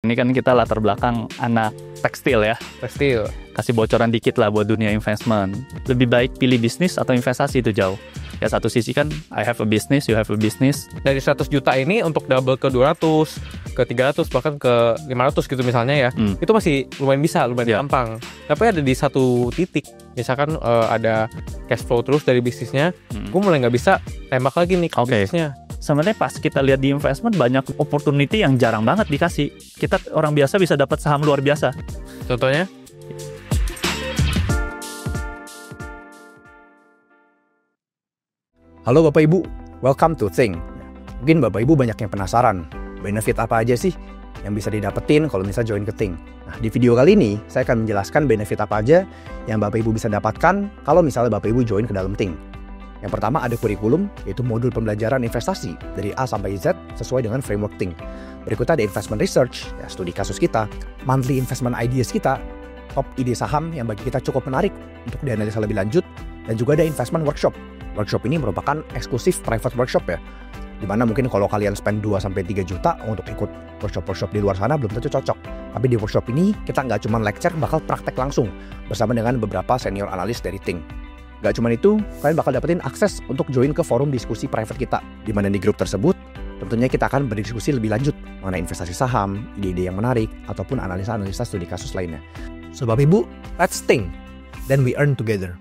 Ini kan kita latar belakang anak tekstil ya. Tekstil. Kasih bocoran dikit lah buat dunia investment. Lebih baik pilih bisnis atau investasi itu jauh. Ya satu sisi kan I have a business, you have a business. Dari 100 juta ini untuk double ke 200, ke 300, bahkan ke 500 gitu misalnya ya. Itu masih lumayan gampang. Tapi ada di satu titik, misalkan ada cash flow terus dari bisnisnya, gue mulai nggak bisa tembak lagi nih ke bisnisnya. Sebenarnya pas kita lihat di investment banyak opportunity yang jarang banget dikasih. Kita orang biasa bisa dapat saham luar biasa. Contohnya? Halo Bapak Ibu, welcome to Think. Mungkin Bapak Ibu banyak yang penasaran, benefit apa aja sih yang bisa didapetin kalau misalnya join ke Think. Nah, di video kali ini saya akan menjelaskan benefit apa aja yang Bapak Ibu bisa dapatkan kalau misalnya Bapak Ibu join ke dalam Think. Yang pertama ada kurikulum, yaitu modul pembelajaran investasi dari A sampai Z sesuai dengan framework Think. Berikutnya ada investment research, ya studi kasus kita, monthly investment ideas kita, top ide saham yang bagi kita cukup menarik untuk dianalisa lebih lanjut, dan juga ada investment workshop. Workshop ini merupakan eksklusif private workshop ya, dimana mungkin kalau kalian spend 2-3 juta untuk ikut workshop-workshop di luar sana belum tentu cocok. Tapi di workshop ini kita nggak cuma lecture, bakal praktek langsung bersama dengan beberapa senior analis dari Think. Gak cuma itu, kalian bakal dapetin akses untuk join ke forum diskusi private kita, di mana di grup tersebut tentunya kita akan berdiskusi lebih lanjut mengenai investasi saham, ide-ide yang menarik, ataupun analisa-analisa studi kasus lainnya. So Bapak Ibu, let's think, then we earn together.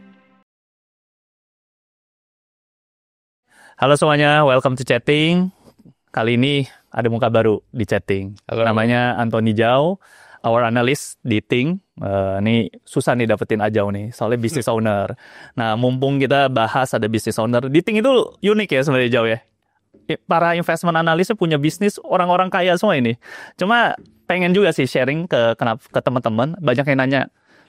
Halo semuanya, welcome to Chatting. Kali ini ada muka baru di Chatting. Halo. Namanya Anthony Zhao, our analyst di Think. Ini susah nih dapetin Ajau nih, soalnya business owner. Nah, mumpung kita bahas ada business owner, di Think itu unik ya sebenarnya Jauh ya. Para investment analysnya punya bisnis, orang-orang kaya semua ini. Cuma pengen juga sih sharing ke teman-teman. Banyak yang nanya,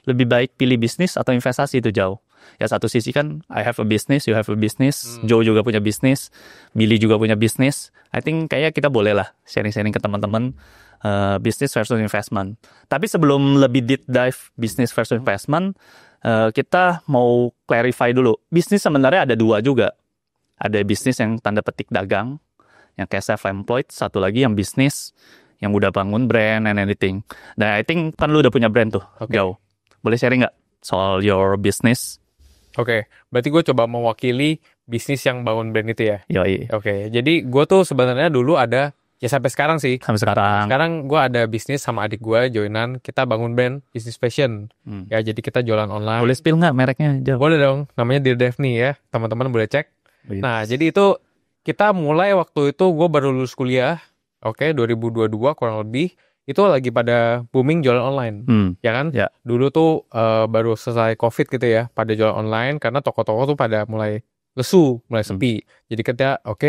lebih baik pilih bisnis atau investasi itu Jauh. Ya satu sisi kan I have a business, you have a business. Joe juga punya bisnis, Billy juga punya bisnis. I think kayaknya kita boleh lah sharing-sharing ke teman-teman. Business versus investment. Tapi sebelum lebih deep dive business versus investment, kita mau clarify dulu. Bisnis sebenarnya ada dua juga. Ada bisnis yang tanda petik dagang, yang kayak self-employed. Satu lagi yang bisnis, yang udah bangun brand and anything. Nah, I think kan lu udah punya brand tuh, Jauh. Boleh sharing nggak soal your business? Oke, berarti gue coba mewakili bisnis yang bangun brand itu ya? Yoi. Oke, jadi gue tuh sebenarnya dulu ada, ya sampai sekarang sih. Sampai sekarang. Sekarang gue ada bisnis sama adik gue, joinan, kita bangun brand bisnis fashion. Ya, jadi kita jualan online. Boleh spill nggak mereknya, Jauh? Boleh dong, namanya Dear Daphne ya, teman-teman boleh cek. Nah, jadi itu kita mulai waktu itu gue baru lulus kuliah, 2022 kurang lebih, itu lagi pada booming jualan online, ya kan? Ya. Dulu tuh baru selesai COVID gitu ya, pada jualan online, karena toko-toko tuh pada mulai lesu, mulai sepi. Jadi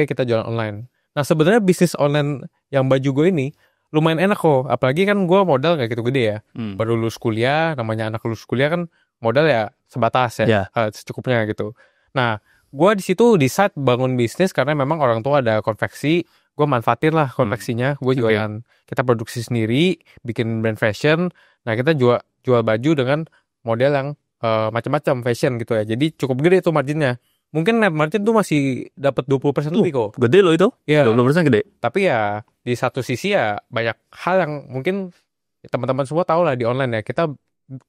kita jualan online. Nah, sebenarnya bisnis online yang baju gue ini lumayan enak kok. Apalagi kan gue modal nggak gitu gede ya. Baru lulus kuliah, namanya anak lulus kuliah kan modal ya sebatas ya, secukupnya gitu. Nah, gue di situ decide bangun bisnis karena memang orang tua ada konveksi. Gue manfaatin lah konveksinya. Gue jualan, kita produksi sendiri, bikin brand fashion. Nah, kita jual baju dengan model yang macam-macam fashion gitu ya. Jadi cukup gede tuh marginnya. Mungkin net margin tuh masih dapat 20% lebih kok. Gede loh itu. Iya. 20% gede. Tapi ya di satu sisi ya banyak hal yang mungkin teman-teman semua tahu lah di online ya. Kita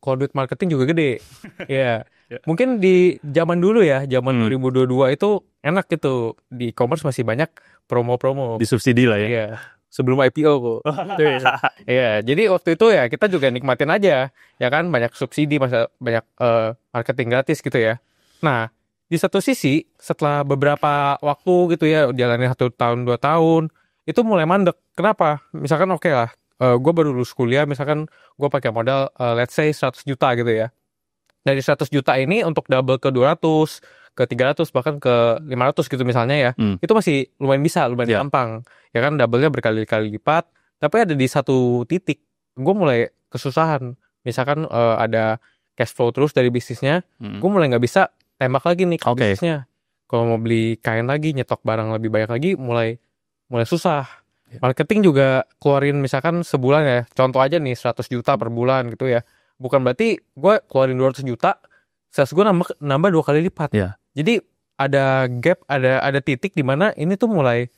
kalau duit marketing juga gede. Iya. Mungkin di zaman dulu ya, zaman 2022 itu enak gitu. Di e-commerce masih banyak promo-promo. Disubsidi lah ya. Iya. Sebelum IPO kok. Iya, jadi waktu itu ya kita juga nikmatin aja. Ya kan, banyak subsidi, banyak marketing gratis gitu ya. Nah, di satu sisi, setelah beberapa waktu gitu ya, jalanin 1 tahun, 2 tahun, itu mulai mandek. Kenapa? Misalkan lah, gue baru lulus kuliah, misalkan gue pakai modal, let's say 100 juta gitu ya. Dari 100 juta ini untuk double ke 200, ke 300, bahkan ke 500 gitu misalnya ya, itu masih lumayan gampang. Ya kan, double-nya berkali-kali lipat, tapi ada di satu titik, gue mulai kesusahan. Misalkan ada cash flow terus dari bisnisnya, gue mulai nggak bisa tembak lagi nih bisnisnya. Kalau mau beli kain lagi, nyetok barang lebih banyak lagi, mulai susah. Marketing juga keluarin misalkan sebulan ya, contoh aja nih 100 juta per bulan gitu ya. Bukan berarti gue keluarin 200 juta, sales gue nambah 2 kali lipat. Jadi ada gap, ada titik di mana ini tuh mulai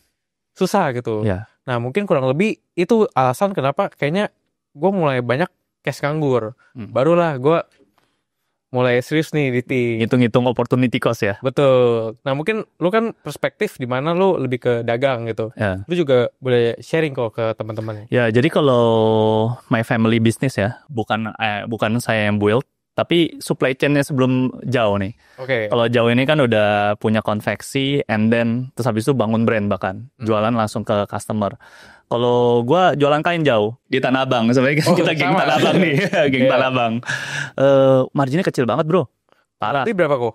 susah gitu. Nah mungkin kurang lebih itu alasan kenapa kayaknya gue mulai banyak cash nganggur. Barulah gue mulai serius nih di Ting. Hitung-hitung opportunity cost ya. Betul. Nah mungkin lu kan perspektif di mana lu lebih ke dagang gitu. Ya. Lu juga boleh sharing kok ke teman-teman. Ya, jadi kalau my family business ya, bukan saya yang build, tapi supply chain-nya sebelum jauh nih. Oke. Kalau jauh ini kan udah punya konveksi, and then terus habis itu bangun brand bahkan, jualan langsung ke customer. Kalau gua jualan kain jauh di Tanah Abang, sebenarnya kita geng sama. Tanah Abang nih, geng Iya. Tanah Abang. Marginnya kecil banget bro, parah. Berarti berapa kok?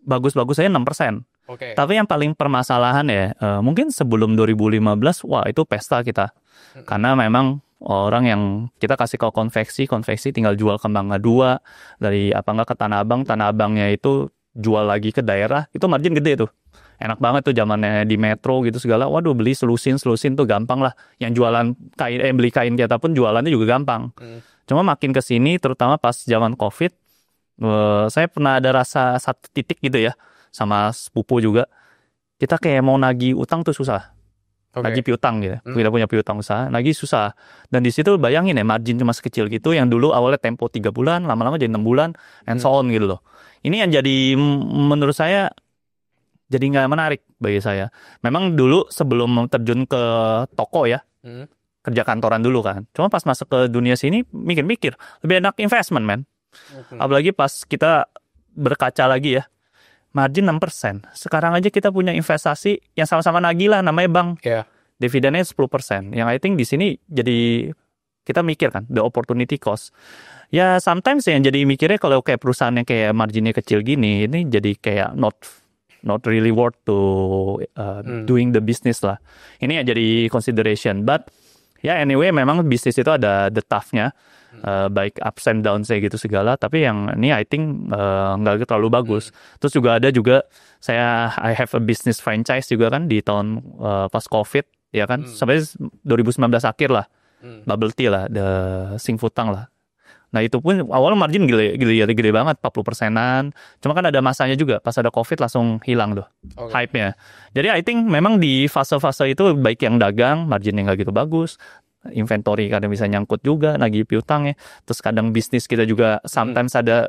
Bagus-bagus aja 6%. Oke. Tapi yang paling permasalahan ya, mungkin sebelum 2015, wah itu pesta kita. Karena memang orang yang kita kasih ke konveksi tinggal jual ke Mangga 2, dari apa enggak ke Tanah Abangnya itu jual lagi ke daerah, itu margin gede tuh. Enak banget tuh zamannya di metro gitu segala. Waduh, beli selusin tuh gampang lah. Yang jualan kain, beli kain kita pun jualannya juga gampang. Cuma makin ke sini, terutama pas zaman COVID, saya pernah ada rasa satu titik gitu ya, sama sepupu juga. Kita kayak mau nagih utang tuh susah. Nagih piutang gitu. Kita punya piutang usaha, nagih susah. Dan di situ bayangin ya, margin cuma sekecil gitu, yang dulu awalnya tempo 3 bulan, lama-lama jadi 6 bulan, and so on gitu loh. Ini yang jadi menurut saya jadi nggak menarik bagi saya. Memang dulu sebelum terjun ke toko ya, kerja kantoran dulu kan. Cuma pas masuk ke dunia sini, mikir-mikir, lebih enak investment, man. Apalagi pas kita berkaca lagi ya, margin 6%. Sekarang aja kita punya investasi yang sama-sama nagih lah, namanya bank. Yeah. Dividennya 10%. Yang I think di sini jadi kita mikir kan, the opportunity cost. Ya sometimes yang jadi mikirnya kalau kayak perusahaan yang kayak marginnya kecil gini, ini jadi kayak not really worth to doing the business lah. Ini yang jadi consideration. But ya anyway, memang bisnis itu ada the tough-nya, baik ups and downs gitu segala. Tapi yang ini I think nggak terlalu bagus. Terus juga ada I have a business franchise juga kan di tahun pas COVID ya kan, sampai 2019 akhir lah, bubble tea lah, the Singfutang lah. Nah itu pun awalnya margin gede banget, 40%-an. Cuma kan ada masanya juga, pas ada COVID langsung hilang tuh hype-nya. Jadi I think memang di fase-fase itu baik yang dagang, marginnya nggak gitu bagus. Inventory kadang bisa nyangkut juga, nagih piutangnya. Terus kadang bisnis kita juga sometimes ada,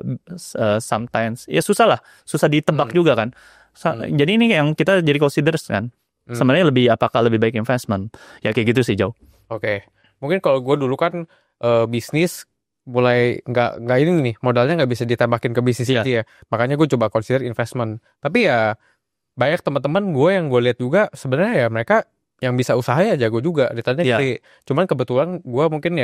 sometimes ya susah ditebak juga kan. Jadi ini yang kita jadi consider kan. Sebenarnya apakah lebih baik investment? Ya kayak gitu sih jauh. Oke. Mungkin kalau gue dulu kan bisnis mulai nggak ini nih, modalnya nggak bisa ditambahin ke bisnis aja ya. Makanya gue coba consider investment. Tapi ya banyak teman-teman gue yang gue lihat juga sebenarnya ya mereka yang bisa usaha ya jago juga. Ditanya cuman kebetulan gue mungkin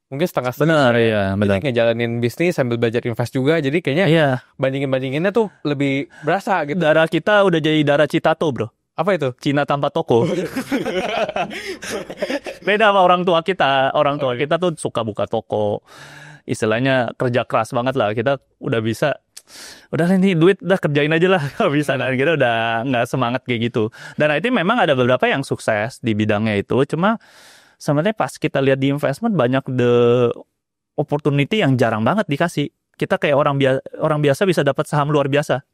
setengah benar ya, benar. Jadi ngejalanin bisnis sambil belajar invest juga. Jadi kayaknya bandinginnya tuh lebih berasa gitu. Darah kita udah jadi darah Citato bro. Apa itu? Cina tanpa toko. Beda sama orang tua kita. Orang tua kita tuh suka buka toko. Istilahnya kerja keras banget lah. Kita udah bisa, udah ini duit udah kerjain aja lah. Bisa. Dan kita udah nggak semangat kayak gitu. Dan itu memang ada beberapa yang sukses di bidangnya itu. Cuma sebenarnya pas kita lihat di investment banyak the opportunity yang jarang banget dikasih. Kita kayak orang biasa bisa dapat saham luar biasa.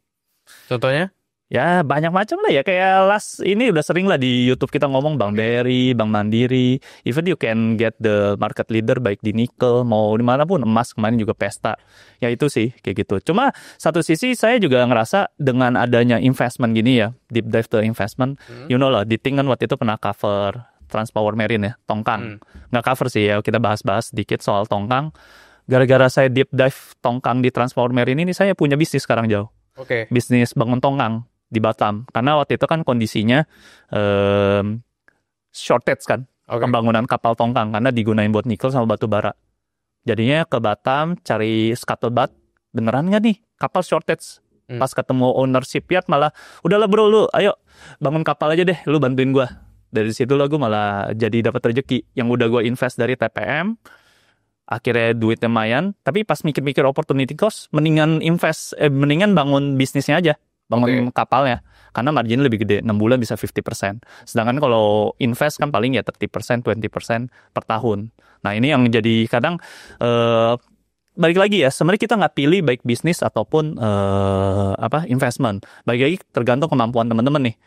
Contohnya? Ya banyak macam lah ya, kayak ini udah sering lah di YouTube kita ngomong Bank BRI, Bank Mandiri, even you can get the market leader baik di nikel mau dimanapun, emas kemarin juga pesta, ya itu sih kayak gitu. Cuma satu sisi saya juga ngerasa dengan adanya investment gini ya, deep dive to investment, you know lah, di Ting kan waktu itu pernah cover Transpower Marine ya, Tongkang, nggak cover sih ya, kita bahas-bahas sedikit soal Tongkang. Gara-gara saya deep dive Tongkang di Transpower Marine ini, saya punya bisnis sekarang jauh. Bisnis bangun Tongkang di Batam, karena waktu itu kan kondisinya shortage kan, pembangunan kapal Tongkang karena digunain buat nikel sama batu bara. Jadinya ke Batam cari scuttlebutt, beneran nggak nih kapal shortage? Pas ketemu owner shipyard malah, udahlah bro, lu ayo bangun kapal aja deh, lu bantuin gua. Dari situ lah gue malah jadi dapat rezeki yang udah gue invest dari TPM. Akhirnya duitnya lumayan, tapi pas mikir-mikir opportunity cost, mendingan bangun bisnisnya aja. Bangun kapalnya, karena margin lebih gede, 6 bulan bisa 50%. Sedangkan kalau invest kan paling ya 30%, 20% per tahun. Nah ini yang jadi kadang, balik lagi ya, sebenarnya kita nggak pilih baik bisnis ataupun investment. Balik lagi tergantung kemampuan teman-teman nih.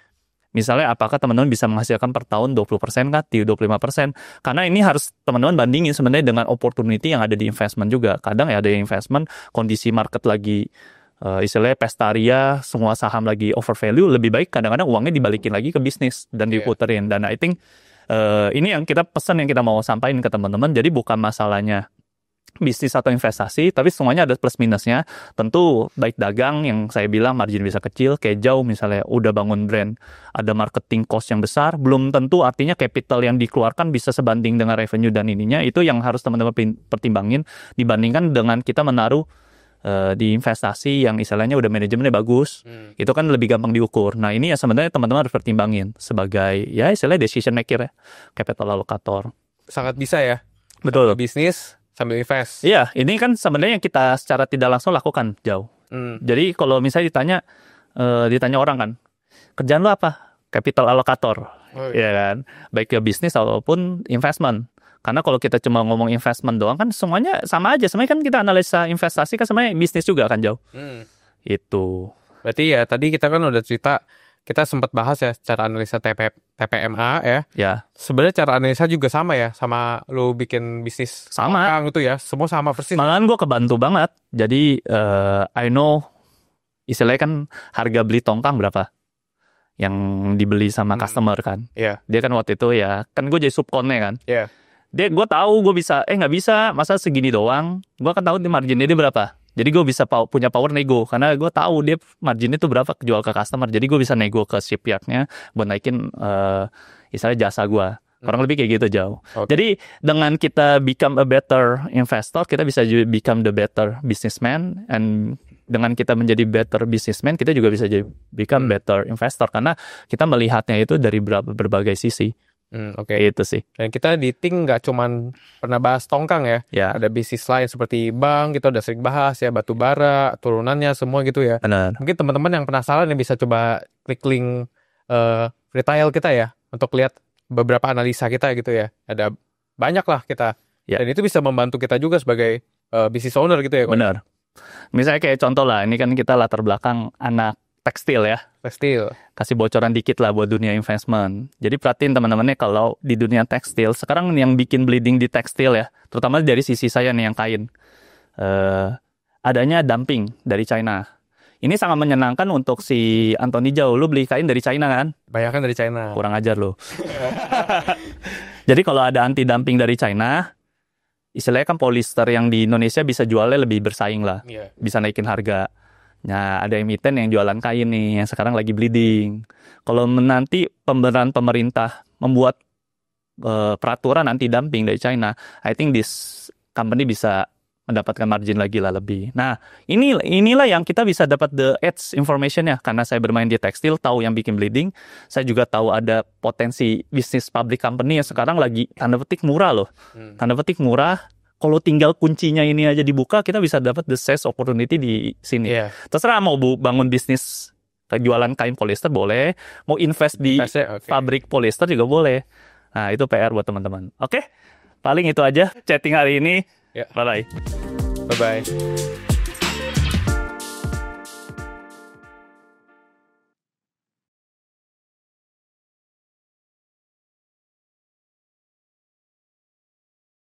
Misalnya apakah teman-teman bisa menghasilkan per tahun 20% kah, 25%? Karena ini harus teman-teman bandingin sebenarnya dengan opportunity yang ada di investment juga. Kadang ya ada yang investment, kondisi market lagi istilahnya pestaria, semua saham lagi over value, lebih baik kadang-kadang uangnya dibalikin lagi ke bisnis dan diputerin. Dan I think ini yang kita pesan yang kita mau sampaikan ke teman-teman. Jadi bukan masalahnya bisnis atau investasi, tapi semuanya ada plus minusnya. Tentu baik dagang yang saya bilang margin bisa kecil, kayak jauh misalnya udah bangun brand, ada marketing cost yang besar, belum tentu artinya capital yang dikeluarkan bisa sebanding dengan revenue dan ininya. Itu yang harus teman-teman pertimbangin dibandingkan dengan kita menaruh di investasi yang istilahnya udah manajemennya bagus. Itu kan lebih gampang diukur. Nah ini ya sebenarnya teman-teman harus pertimbangin sebagai ya istilahnya decision maker ya, capital allocator. Sangat bisa ya. Betul. Bisnis sambil invest. Iya, ini kan sebenarnya yang kita secara tidak langsung lakukan jauh. Jadi kalau misalnya ditanya orang kan, kerjaan lu apa? Capital allocator, ya kan? Baik ke bisnis ataupun investment. Karena kalau kita cuma ngomong investment doang kan semuanya sama aja. Semuanya kan kita analisa investasi kan semuanya bisnis juga kan jauh. Itu. Berarti ya tadi kita kan udah cerita, kita sempat bahas ya cara analisa TPMA ya. Ya. Sebenarnya cara analisa juga sama ya, sama lu bikin bisnis Sama. tongkang itu ya, semua sama persis. Malahan gue kebantu banget. Jadi I know istilahnya kan harga beli tongkang berapa yang dibeli sama customer kan. Iya. Dia kan waktu itu ya, kan gue jadi subkonnya kan. Iya. Gue tahu gue bisa, nggak bisa, masa segini doang. Gue kan tahu di marginnya dia berapa. Jadi gue bisa punya power nego, karena gue tahu dia marginnya itu berapa jual ke customer. Jadi gue bisa nego ke shipyardnya buat naikin istilahnya jasa gue. Kurang lebih kayak gitu jauh. Jadi dengan kita become a better investor, kita bisa become the better businessman. And dengan kita menjadi better businessman, kita juga bisa jadi become better investor. Karena kita melihatnya itu dari berbagai sisi. Oke. Itu sih. Dan kita di Ting nggak cuman pernah bahas tongkang ya. Ya. Ada bisnis lain seperti bank, kita udah sering bahas ya, batu bara, turunannya semua gitu ya. Benar. Mungkin teman-teman yang penasaran yang bisa coba klik link retail kita ya, untuk lihat beberapa analisa kita gitu ya. Ada banyak lah kita. Ya. Dan itu bisa membantu kita juga sebagai business owner gitu ya. Benar. Misalnya kayak contoh lah, ini kan kita latar belakang anak tekstil ya. Tekstil. Kasih bocoran dikit lah buat dunia investment. Jadi perhatiin teman-temannya kalau di dunia tekstil, sekarang yang bikin bleeding di tekstil ya, terutama dari sisi saya nih yang kain, adanya dumping dari China. Ini sangat menyenangkan untuk si Anthony Zhao. Lu beli kain dari China kan? Banyak kan dari China. Kurang ajar lu. Jadi kalau ada anti dumping dari China, istilahnya kan polyester yang di Indonesia bisa jualnya lebih bersaing lah. Iya. Bisa naikin harga. Nah, ada emiten yang jualan kain nih, yang sekarang lagi bleeding. Kalau nanti pemerintah membuat peraturan anti dumping dari China, I think this company bisa mendapatkan margin lagi lah lebih. Nah, inilah yang kita bisa dapat the edge information ya, karena saya bermain di tekstil, tahu yang bikin bleeding. Saya juga tahu ada potensi bisnis public company yang sekarang lagi tanda petik murah loh. Tanda petik murah. Kalau tinggal kuncinya ini aja dibuka, kita bisa dapat the sales opportunity di sini. Yeah. Terserah mau bangun bisnis jualan kain polyester boleh, mau invest di pabrik polyester juga boleh. Nah, itu PR buat teman-teman. Oke, paling itu aja chatting hari ini. Yeah. Bye-bye. Bye-bye.